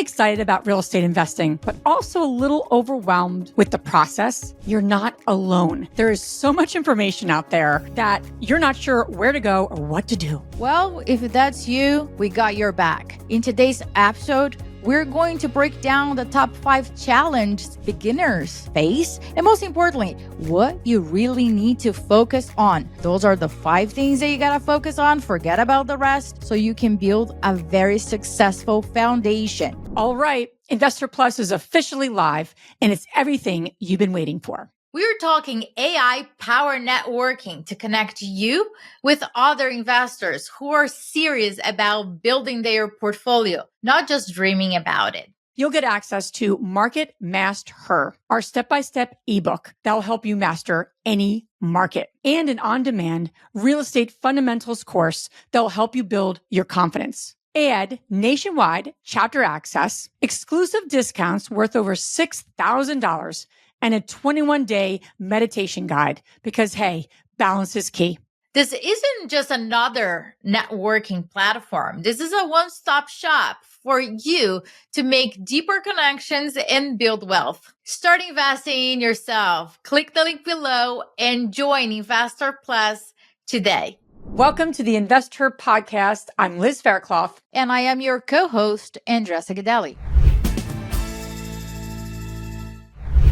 excited about real estate investing, but also a little overwhelmed with the process, you're not alone. There is so much information out there that you're not sure where to go or what to do. Well, if that's you, we got your back. In today's episode, we're going to break down the top 5 challenges beginners face, and most importantly, what you really need to focus on. Those are the 5 things that you gotta focus on. Forget about the rest so you can build a very successful foundation. All right, InvestHER Plus is officially live, and it's everything you've been waiting for. We're talking AI-powered networking to connect you with other investors who are serious about building their portfolio, not just dreaming about it. You'll get access to Market Master Her, our step-by-step ebook that will help you master any market, and an on-demand real estate fundamentals course that will help you build your confidence. Add nationwide chapter access, exclusive discounts worth over $6,000, and a 21-day meditation guide because, hey, balance is key. This isn't just another networking platform. This is a one-stop shop for you to make deeper connections and build wealth. Start investing in yourself. Click the link below and join InvestHER Plus today. Welcome to the InvestHER Podcast. I'm Liz Faircloth. And I am your co-host, Andressa Gadelli.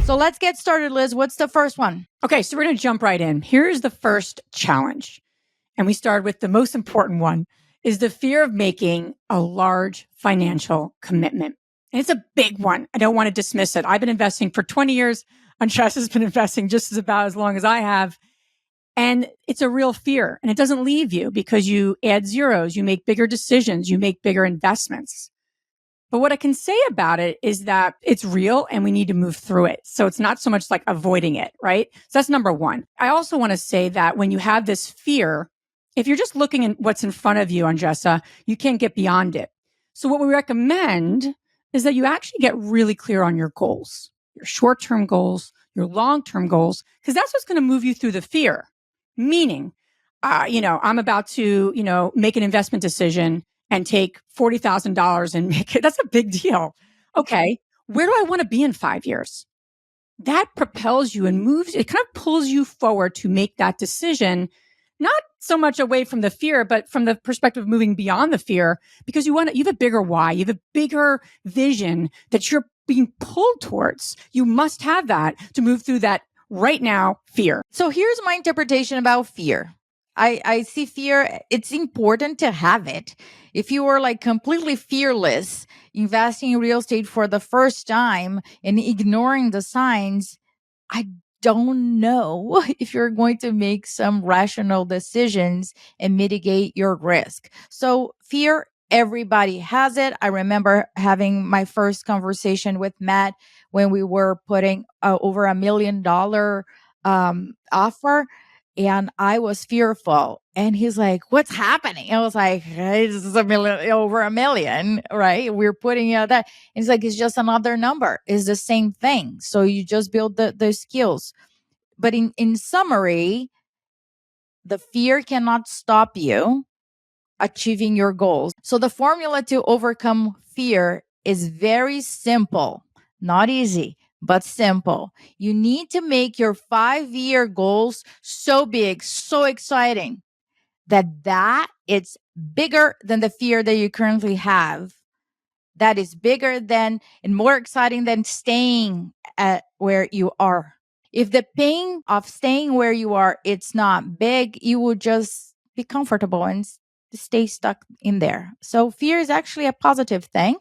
So let's get started, Liz. What's the first one? Okay, so we're going to jump right in. Here's the first challenge. And we start with the most important one, is the fear of making a large financial commitment. And it's a big one. I don't want to dismiss it. I've been investing for 20 years. Andressa's been investing just about as long as I have. And it's a real fear. And it doesn't leave you because you add zeros, you make bigger decisions, you make bigger investments. But what I can say about it is that it's real and we need to move through it. So it's not so much like avoiding it, right? So that's number one. I also want to say that when you have this fear, if you're just looking at what's in front of you, Andressa, you can't get beyond it. So what we recommend is that you actually get really clear on your goals, your short-term goals, your long-term goals, because that's what's going to move you through the fear. Meaning, I'm about to, make an investment decision and take $40,000 and make it. That's a big deal. Okay. Where do I want to be in 5 years? That propels you and moves, it kind of pulls you forward to make that decision, not so much away from the fear, but from the perspective of moving beyond the fear, because you have a bigger why, you have a bigger vision that you're being pulled towards. You must have that to move through that right now fear. So here's my interpretation about fear. I see fear. It's important to have it. If you are like completely fearless, investing in real estate for the first time and ignoring the signs, I don't know if you're going to make some rational decisions and mitigate your risk. So fear, everybody has it. I remember having my first conversation with Matt when we were putting over $1 million offer. And I was fearful. And he's like, what's happening? I was like, hey, this is over $1 million, right? We're putting that. And he's like, it's just another number. It's the same thing. So you just build the skills. But in summary, the fear cannot stop you achieving your goals. So the formula to overcome fear is very simple, not easy, but simple. You need to make your 5-year goals so big, so exciting that it's bigger than the fear that you currently have. That is bigger than and more exciting than staying at where you are. If the pain of staying where you are, it's not big, you will just be comfortable and stay stuck in there. So fear is actually a positive thing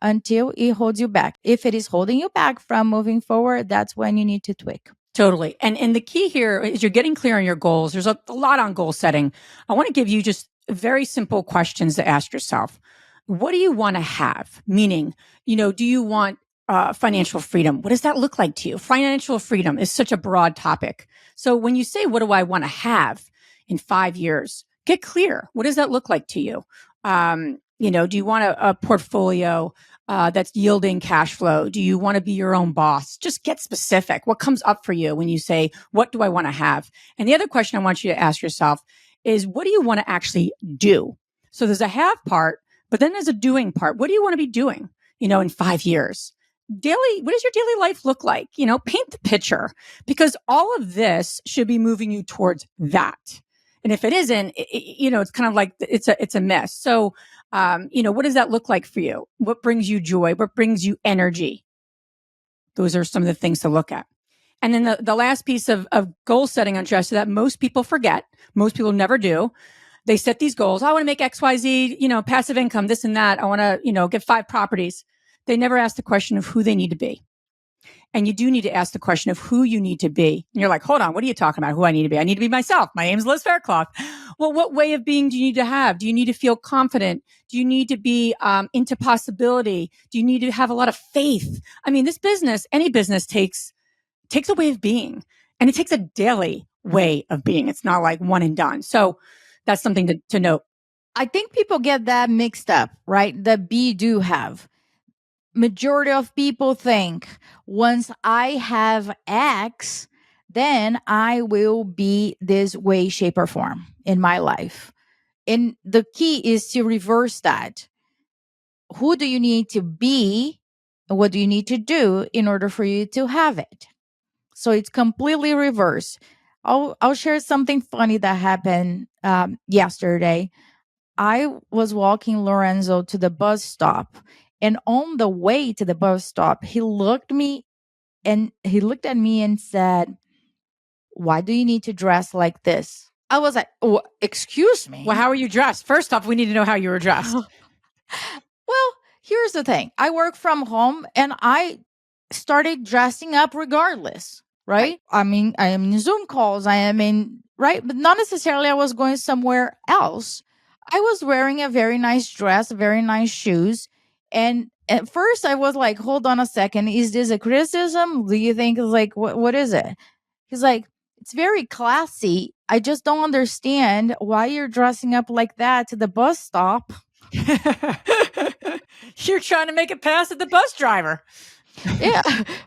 until it holds you back. If it is holding you back from moving forward, that's when you need to tweak. Totally. And the key here is you're getting clear on your goals. There's a lot on goal setting. I want to give you just very simple questions to ask yourself. What do you want to have? Meaning, do you want financial freedom? What does that look like to you? Financial freedom is such a broad topic. So when you say, what do I want to have in 5 years? Get clear. What does that look like to you? Do you want a portfolio that's yielding cash flow? Do you want to be your own boss? Just get specific. What comes up for you when you say, what do I want to have? And the other question I want you to ask yourself is, what do you want to actually do? So there's a have part, but then there's a doing part. What do you want to be doing? in 5 years? What does your daily life look like? Paint the picture, because all of this should be moving you towards that. And if it isn't, it's kind of like it's a mess. So, what does that look like for you? What brings you joy? What brings you energy? Those are some of the things to look at. And then the last piece of goal setting on stress that most people forget, most people never do. They set these goals. I want to make XYZ, passive income, this and that. I want to, get 5 properties. They never ask the question of who they need to be. And you do need to ask the question of who you need to be. And you're like, hold on, what are you talking about? Who I need to be? I need to be myself. My name's Liz Faircloth. Well, what way of being do you need to have? Do you need to feel confident? Do you need to be into possibility? Do you need to have a lot of faith? I mean, this business, any business takes a way of being, and it takes a daily way of being. It's not like one and done. So that's something to note. I think people get that mixed up, right? The be, do, have. Majority of people think once I have X, then I will be this way, shape, or form in my life. And the key is to reverse that. Who do you need to be? And what do you need to do in order for you to have it? So it's completely reverse. I'll share something funny that happened yesterday. I was walking Lorenzo to the bus stop, and on the way to the bus stop, he looked at me and said, "Why do you need to dress like this?" I was like, "Oh, excuse me." Well, how are you dressed? First off, we need to know how you were dressed. Well, here's the thing. I work from home and I started dressing up regardless, right? I mean, I am in Zoom calls, right? But not necessarily I was going somewhere else. I was wearing a very nice dress, very nice shoes. And at first I was like, hold on a second. Is this a criticism? Do you think it's like, what is it? He's like, it's very classy. I just don't understand why you're dressing up like that to the bus stop. You're trying to make it past at the bus driver. Yeah,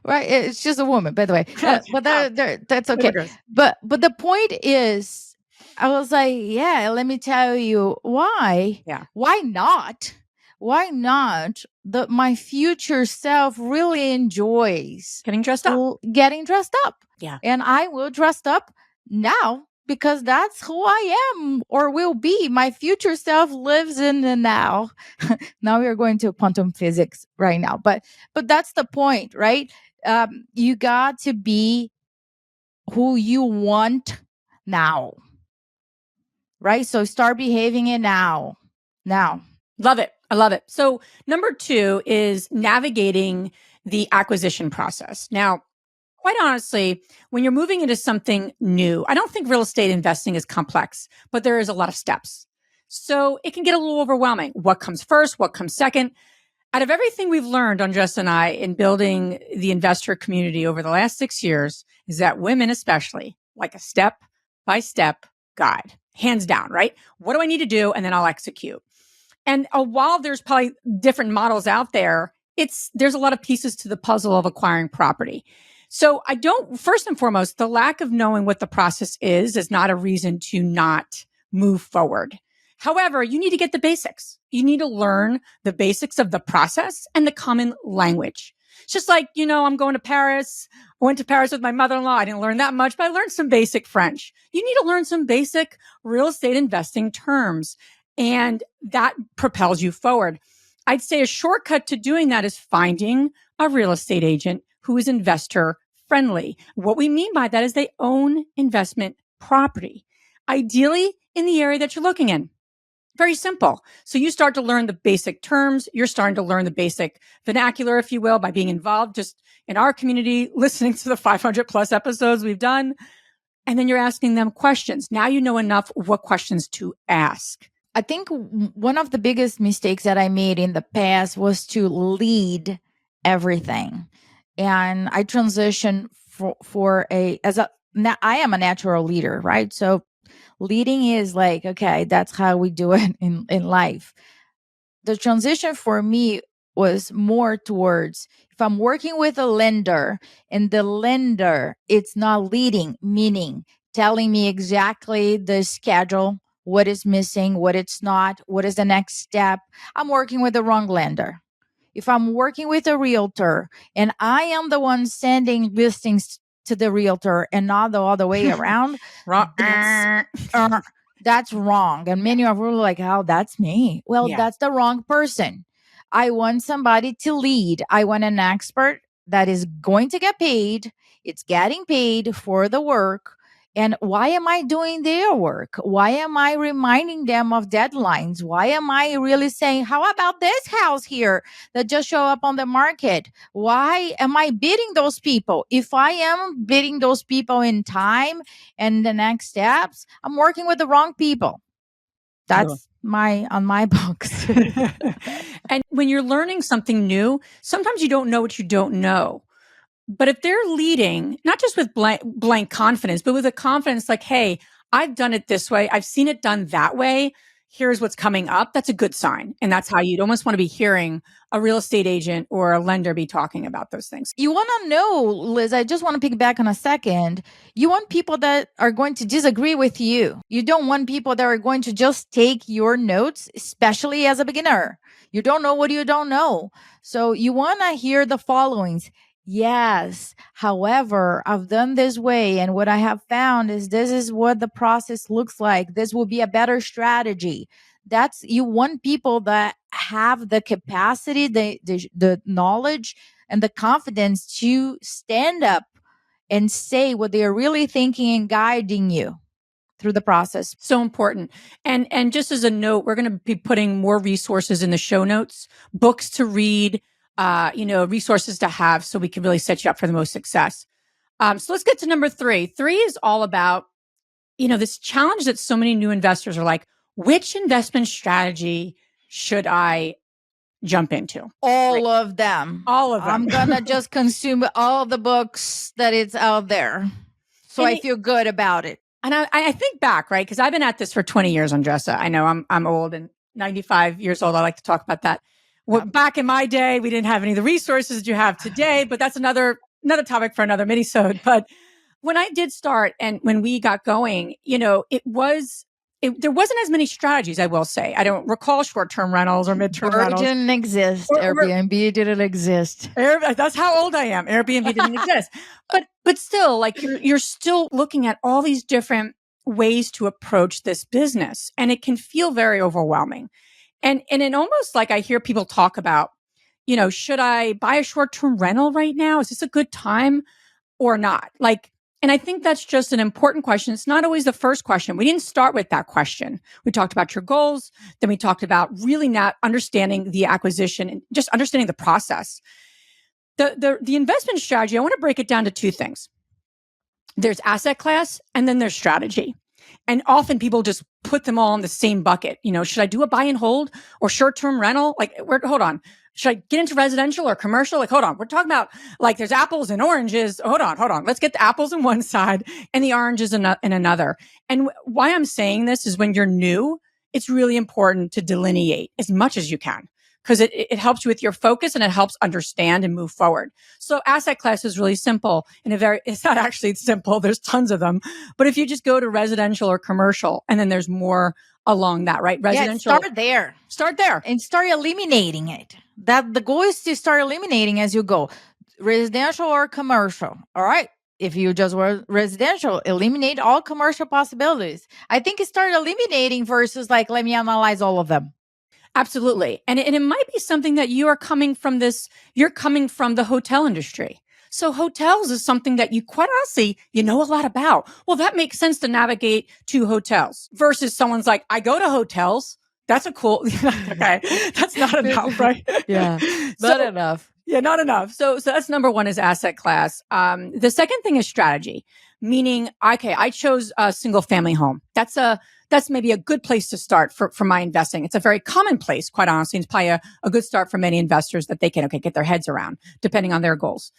right. It's just a woman, by the way. But that's okay. But the point is, I was like, yeah, let me tell you why. Yeah. Why not? Why not? My future self really enjoys getting dressed up. Yeah. And I will dress up now because that's who I am or will be. My future self lives in the now. Now we are going to quantum physics right now. But that's the point, right? You got to be who you want now. Right? So start behaving it now. Love it. I love it. So number 2 is navigating the acquisition process. Now, quite honestly, when you're moving into something new, I don't think real estate investing is complex, but there is a lot of steps. So it can get a little overwhelming. What comes first? What comes second? Out of everything we've learned on Jess and I in building the investor community over the last 6 years is that women especially like a step-by-step guide, hands down, right? What do I need to do? And then I'll execute. And while there's probably different models out there, there's a lot of pieces to the puzzle of acquiring property. So first and foremost, the lack of knowing what the process is not a reason to not move forward. However, you need to get the basics. You need to learn the basics of the process and the common language. It's just like, I'm going to Paris. I went to Paris with my mother-in-law. I didn't learn that much, but I learned some basic French. You need to learn some basic real estate investing terms, and that propels you forward. I'd say a shortcut to doing that is finding a real estate agent who is investor friendly. What we mean by that is they own investment property, ideally in the area that you're looking in. Very simple. So you start to learn the basic terms. You're starting to learn the basic vernacular, if you will, by being involved just in our community, listening to the 500 plus episodes we've done. And then you're asking them questions. Now you know enough what questions to ask. I think one of the biggest mistakes that I made in the past was to lead everything. And I transitioned I am a natural leader, right? So leading is like, okay, that's how we do it in life. The transition for me was more towards if I'm working with a lender and the lender, it's not leading, meaning telling me exactly the schedule, what is missing, what it's not, what is the next step. I'm working with the wrong lender. if I'm working with a realtor and I am the one sending listings to the realtor and not the other way around, that's wrong. And many of you are like, oh, that's me. Well, Yeah. that's the wrong person. I want somebody to lead. I want an expert that is going to get paid. It's getting paid for the work. And why am I doing their work? Why am I reminding them of deadlines? Why am I really saying, how about this house here that just show up on the market? Why am I bidding those people? If I am bidding those people in time and the next steps, I'm working with the wrong people. That's on my books. And when you're learning something new, sometimes you don't know what you don't know. But if they're leading, not just with blank confidence, but with a confidence like, hey, I've done it this way. I've seen it done that way. Here's what's coming up. That's a good sign. And that's how you'd almost want to be hearing a real estate agent or a lender be talking about those things. You want to know, Liz, I just want to piggyback on a second. You want people that are going to disagree with you. You don't want people that are going to just take your notes, especially as a beginner. You don't know what you don't know. So you want to hear the followings. Yes. However, I've done this way. And what I have found is this is what the process looks like. This will be a better strategy. That's, you want people that have the capacity, the knowledge and the confidence to stand up and say what they are really thinking and guiding you through the process. So important. And just as a note, we're going to be putting more resources in the show notes, books to read, resources to have so we can really set you up for the most success. So let's get to number 3. 3 is all about, this challenge that so many new investors are like, which investment strategy should I jump into? All of them. I'm going to just consume all the books that it's out there. So I feel good about it. And I think back, right? Because I've been at this for 20 years, Andressa. I know I'm old and 95 years old. I like to talk about that. Well, back in my day, we didn't have any of the resources you have today, but that's another topic for another mini-sode. But when I did start and when we got going, there wasn't as many strategies, I will say. I don't recall short-term rentals or mid-term rentals. It didn't exist. Airbnb didn't exist. That's how old I am. Airbnb didn't exist. But still, like you're still looking at all these different ways to approach this business. And it can feel very overwhelming. And it almost like I hear people talk about, should I buy a short-term rental right now? Is this a good time or not? And I think that's just an important question. It's not always the first question. We didn't start with that question. We talked about your goals. Then we talked about really not understanding the acquisition and just understanding the process. The investment strategy, I want to break it down to 2 things. There's asset class and then there's strategy. And often people just put them all in the same bucket. Should I do a buy and hold or short-term rental? Hold on. Should I get into residential or commercial? Hold on. We're talking about there's apples and oranges. Hold on. Let's get the apples on one side and the oranges in another. And why I'm saying this is when you're new, it's really important to delineate as much as you can because it helps you with your focus and it helps understand and move forward. So asset class is really simple it's not actually simple. There's tons of them. But if you just go to residential or commercial and then there's more along that, right? Residential. Yeah, start there and start eliminating it. That the goal is to start eliminating as you go, residential or commercial. All right. If you just were residential, eliminate all commercial possibilities. I think it started eliminating versus let me analyze all of them. Absolutely. And it might be something that you're coming from the hotel industry. So hotels is something that you quite honestly, know a lot about. Well, that makes sense to navigate to hotels versus someone's like, I go to hotels. That's a cool, okay. That's not enough, right? Yeah. Not enough. Yeah, not enough. So that's number 1 is asset class. The second thing is strategy, meaning, okay, I chose a single family home. That's maybe a good place to start for my investing. It's a very common place, quite honestly. It's probably a good start for many investors that they can, get their heads around depending on their goals.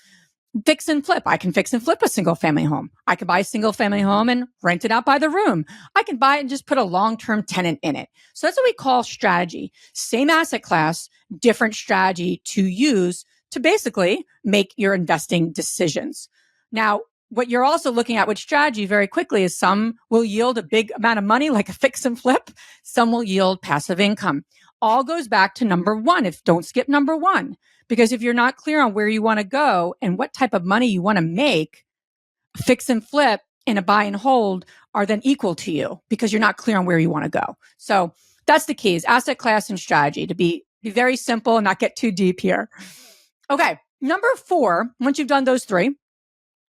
Fix and flip. I can fix and flip a single family home. I can buy a single family home and rent it out by the room. I can buy it and just put a long-term tenant in it. So that's what we call strategy. Same asset class, different strategy to use to basically make your investing decisions. Now, what you're also looking at with strategy very quickly is some will yield a big amount of money like a fix and flip. Some will yield passive income. all goes back to number one. Don't skip number one, because if you're not clear on where you want to go and what type of money you want to make, fix and flip and a buy and hold are then equal to you because you're not clear on where you want to go. So that's the keys: asset class and strategy, to be very simple and not get too deep here. Okay. Number 4, once you've done those 3,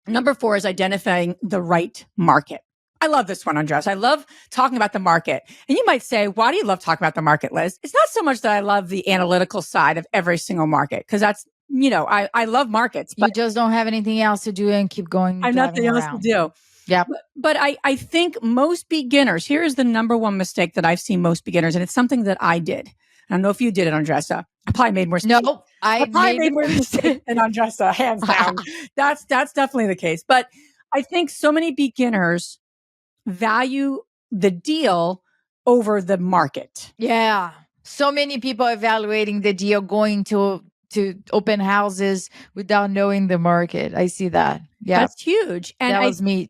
number 4 is identifying the right market. I love this one, Andres. I love talking about the market. And you might say, why do you love talking about the market, Liz? It's not so much that I love the analytical side of every single market, because that's, I love markets. But you just don't have anything else to do and keep going. I have nothing else to do. Yeah. But I think most beginners, here is the number one mistake that I've seen most beginners, and it's something that I did. I don't know if you did it, Andressa. I probably made more mistakes. No, I probably made more mistakes than Andressa, hands down. That's definitely the case. But I think so many beginners value the deal over the market. Yeah. So many people evaluating the deal, going to open houses without knowing the market. I see that. Yeah. That's huge. And that was me.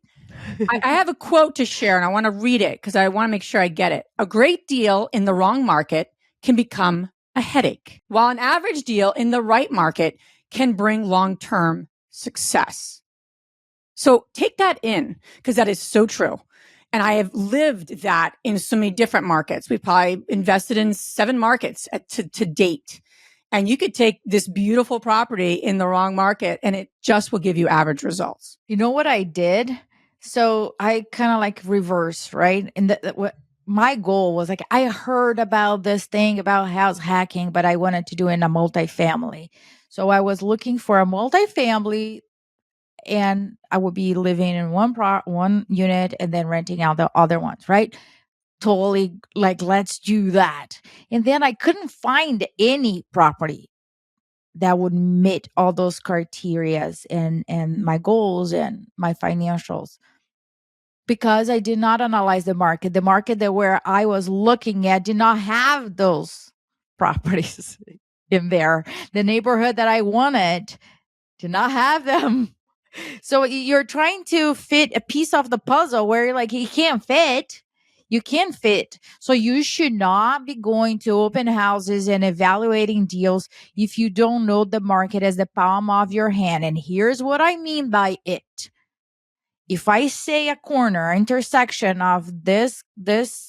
I have a quote to share, and I want to read it because I want to make sure I get it. A great deal in the wrong market can become a headache, while an average deal in the right market can bring long-term success. So take that in, because that is so true. And I have lived that in so many different markets. We've probably invested in 7 markets to date. And you could take this beautiful property in the wrong market and it just will give you average results. You know what I did? So I kind of like reverse, right? And my goal was like, I heard about this thing about house hacking, but I wanted to do it in a multifamily. So I was looking for a multifamily, and I would be living in one unit and then renting out the other ones, right? Totally like, let's do that. And then I couldn't find any property that would meet all those criterias and my goals and my financials, because I did not analyze the market. The market that where I was looking at did not have those properties in there. The neighborhood that I wanted did not have them. So you're trying to fit a piece of the puzzle where you're like, you can't fit. You can't fit. So you should not be going to open houses and evaluating deals if you don't know the market as the palm of your hand. And here's what I mean by it. If I say a corner intersection of this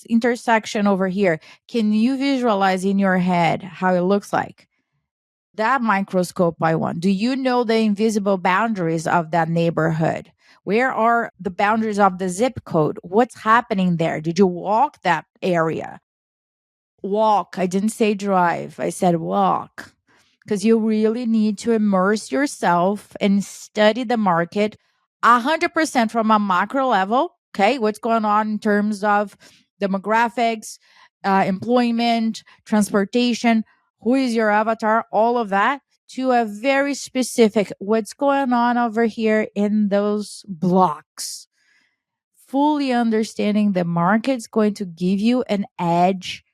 intersection over here, can you visualize in your head how it looks like? That microscope I want. Do you know the invisible boundaries of that neighborhood? Where are the boundaries of the zip code? What's happening there? Did you walk that area? Walk. I didn't say drive. I said walk. Because you really need to immerse yourself and study the market 100% from a macro level. Okay. What's going on in terms of demographics, employment, transportation, who is your avatar, all of that, to a very specific what's going on over here in those blocks. Fully understanding the market's going to give you an edge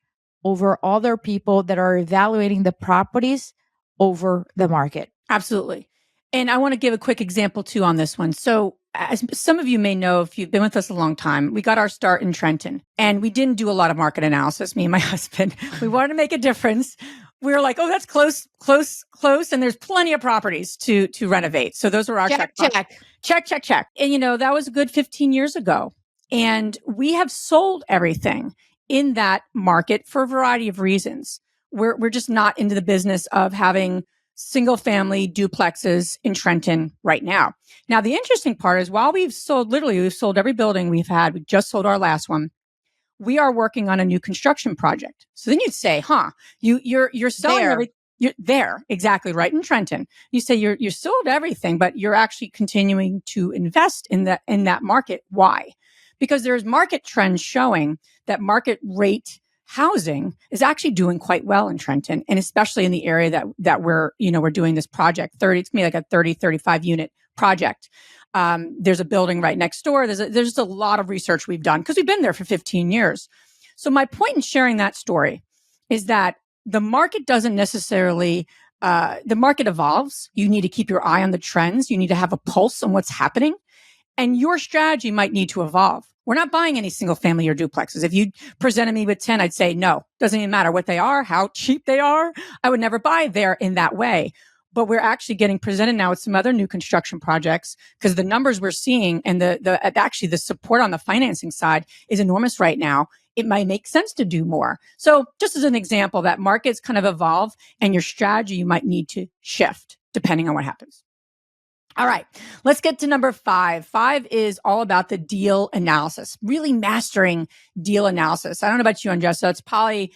over other people that are evaluating the properties over the market. Absolutely. And I want to give a quick example too on this one. So as some of you may know, if you've been with us a long time, we got our start in Trenton and we didn't do a lot of market analysis, me and my husband. We wanted to make a difference. We were like, oh, that's close. And there's plenty of properties to renovate. So those were our check. And that was a good 15 years ago. And we have sold everything in that market for a variety of reasons. We're just not into the business of having single family duplexes in Trenton right now. Now, the interesting part is while we've sold every building we've had, we just sold our last one. We are working on a new construction project. So then you'd say, you're selling everything. You're there. Exactly. Right. In Trenton. You say you're sold everything, but you're actually continuing to invest in that market. Why? Because there's market trends showing that market rate housing is actually doing quite well in Trenton, and especially in the area that we're doing this project. It's gonna be like a 35 unit project. There's a building right next door. There's just a lot of research we've done because we've been there for 15 years. So my point in sharing that story is that the market doesn't necessarily, the market evolves. You need to keep your eye on the trends. You need to have a pulse on what's happening. And your strategy might need to evolve. We're not buying any single family or duplexes. If you presented me with 10, I'd say, no, doesn't even matter what they are, how cheap they are. I would never buy there in that way. But we're actually getting presented now with some other new construction projects because the numbers we're seeing and actually the support on the financing side is enormous right now. It might make sense to do more. So just as an example, that markets kind of evolve and your strategy you might need to shift depending on what happens. All right, let's get to number 5. 5 is all about the deal analysis, really mastering deal analysis. I don't know about you, Andressa. It's probably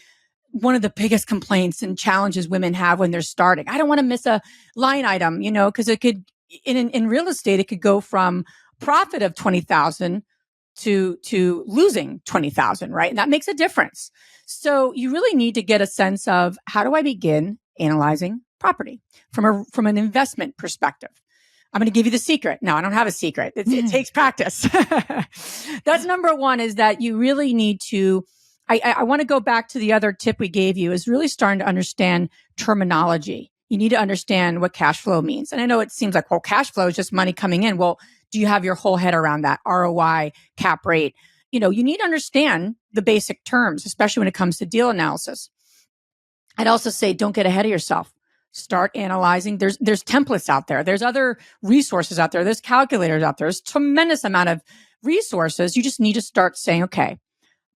one of the biggest complaints and challenges women have when they're starting. I don't want to miss a line item, because it could, in real estate, it could go from profit of 20,000 to losing 20,000, right? And that makes a difference. So you really need to get a sense of how do I begin analyzing property from an investment perspective. I'm going to give you the secret. No, I don't have a secret. It takes practice. That's number 1 is that you really need to, I want to go back to the other tip we gave you is really starting to understand terminology. You need to understand what cash flow means. And I know it seems like, well, cash flow is just money coming in. Well, do you have your whole head around that? ROI, cap rate. You need to understand the basic terms, especially when it comes to deal analysis. I'd also say don't get ahead of yourself. Start analyzing. There's templates out there. There's other resources out there. There's calculators out there. There's a tremendous amount of resources. You just need to start saying, okay,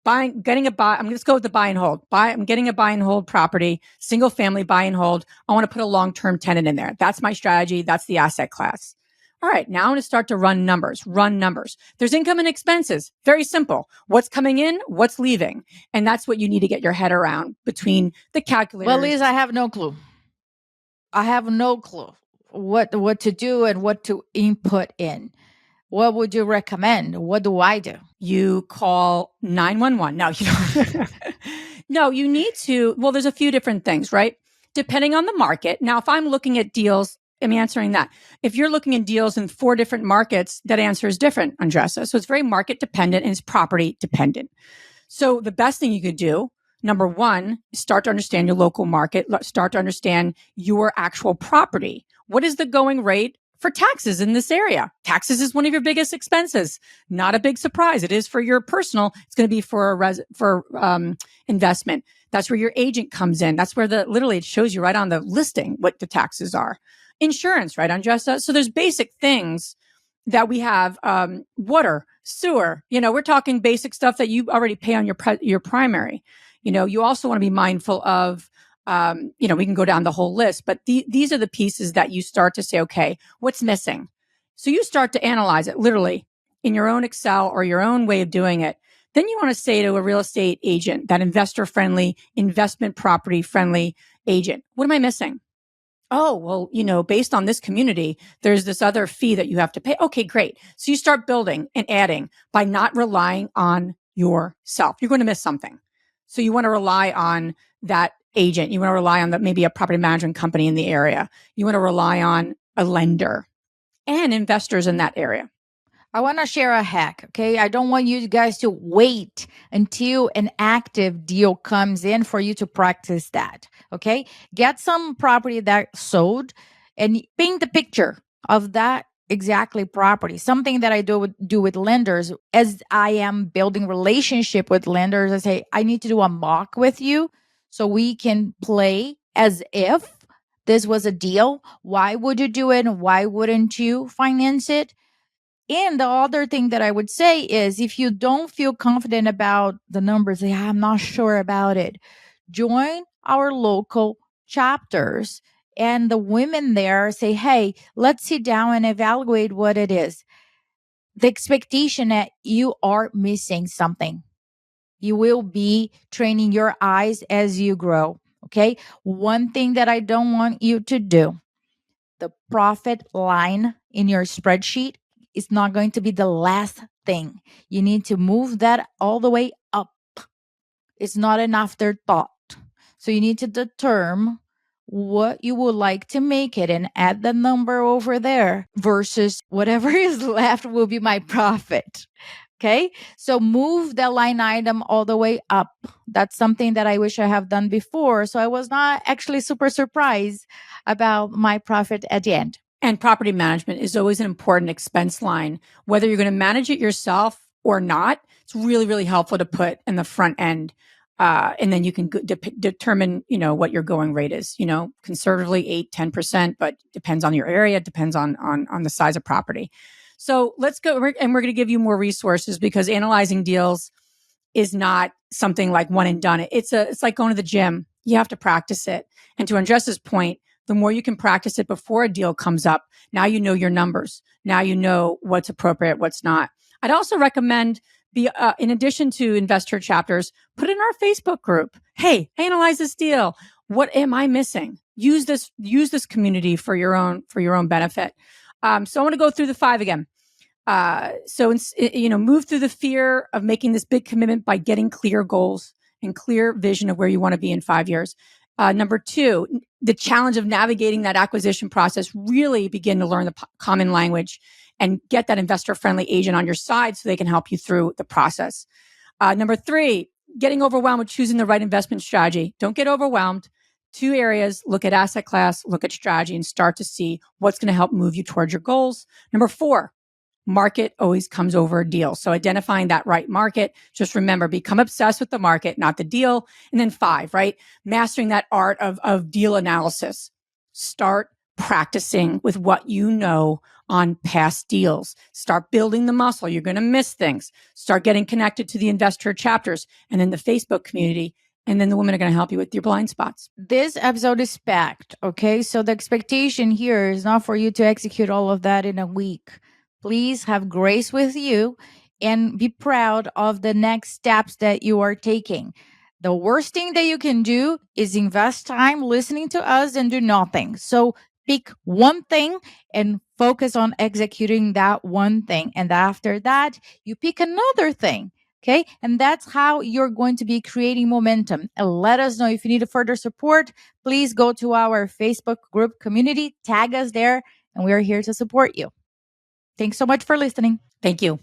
I'm going to go with the buy and hold. I'm getting a buy and hold property, single family buy and hold. I want to put a long-term tenant in there. That's my strategy. That's the asset class. All right. Now I'm going to start to run numbers. There's income and expenses. Very simple. What's coming in? What's leaving? And that's what you need to get your head around between the calculators. Well, Liz, I have no clue. What to do and what to input in. What would you recommend? What do I do? You call 911. No, you don't. No, you need to. Well, there's a few different things, right? Depending on the market. Now, if I'm looking at deals, I'm answering that. If you're looking at deals in 4 different markets, that answer is different, Andressa. So it's very market dependent and it's property dependent. So the best thing you could do, number 1, start to understand your local market. Start to understand your actual property. What is the going rate for taxes in this area? Taxes is one of your biggest expenses. Not a big surprise. It is for your personal. It's going to be for investment. That's where your agent comes in. That's where literally it shows you right on the listing what the taxes are. Insurance, right, Andressa? So there's basic things that we have, water, sewer. We're talking basic stuff that you already pay on your primary. You also want to be mindful of, we can go down the whole list, but these are the pieces that you start to say, okay, what's missing? So you start to analyze it literally in your own Excel or your own way of doing it. Then you want to say to a real estate agent, that investor friendly, investment property friendly agent, what am I missing? Oh, well, based on this community, there's this other fee that you have to pay. Okay, great. So you start building and adding by not relying on yourself. You're going to miss something. So you want to rely on that agent. You want to rely on maybe a property management company in the area. You want to rely on a lender and investors in that area. I want to share a hack, okay? I don't want you guys to wait until an active deal comes in for you to practice that, okay? Get some property that sold and paint the picture of that exactly property. Something that I do with lenders as I am building relationship with lenders. I say, I need to do a mock with you so we can play as if this was a deal. Why would you do it? And why wouldn't you finance it? And the other thing that I would say is if you don't feel confident about the numbers, I'm not sure about it, join our local chapters. And the women there say, hey, let's sit down and evaluate what it is. The expectation that you are missing something. You will be training your eyes as you grow. Okay. One thing that I don't want you to do, the profit line in your spreadsheet is not going to be the last thing. You need to move that all the way up. It's not an afterthought. So you need to determine what you would like to make it and add the number over there versus whatever is left will be my profit. Okay. So move the line item all the way up. That's something that I wish I have done before. So I was not actually super surprised about my profit at the end. And property management is always an important expense line. Whether you're going to manage it yourself or not, it's really, really helpful to put in the front end. And then you can determine, what your going rate is, conservatively 8-10%, but depends on your area, depends on the size of property. So let's go. And we're going to give you more resources, because analyzing deals is not something like one and done. It's like going to the gym. You have to practice it. And to Andres' point, the more you can practice it before a deal comes up, now you know your numbers. Now you know what's appropriate, what's not. I'd also recommend, in addition to InvestHER chapters, put in our Facebook group. Hey, analyze this deal. What am I missing? Use this community for your own benefit. So I want to go through the 5 again. Move through the fear of making this big commitment by getting clear goals and clear vision of where you want to be in 5 years. Number 2, the challenge of navigating that acquisition process. Really begin to learn the common language and get that investor-friendly agent on your side so they can help you through the process. Number 3, getting overwhelmed with choosing the right investment strategy. Don't get overwhelmed. 2 areas: look at asset class, look at strategy, and start to see what's going to help move you towards your goals. Number 4, market always comes over a deal. So identifying that right market, just remember, become obsessed with the market, not the deal. And then 5, right? Mastering that art of deal analysis. Start practicing with what you know on past deals. Start building the muscle. You're going to miss things. Start getting connected to the InvestHER chapters and then the Facebook community. And then the women are going to help you with your blind spots. This episode is packed, okay? So the expectation here is not for you to execute all of that in a week. Please have grace with you and be proud of the next steps that you are taking. The worst thing that you can do is invest time listening to us and do nothing. So pick one thing and focus on executing that one thing. And after that, you pick another thing. Okay. And that's how you're going to be creating momentum. And let us know if you need further support. Please go to our Facebook group community, tag us there, and we are here to support you. Thanks so much for listening. Thank you.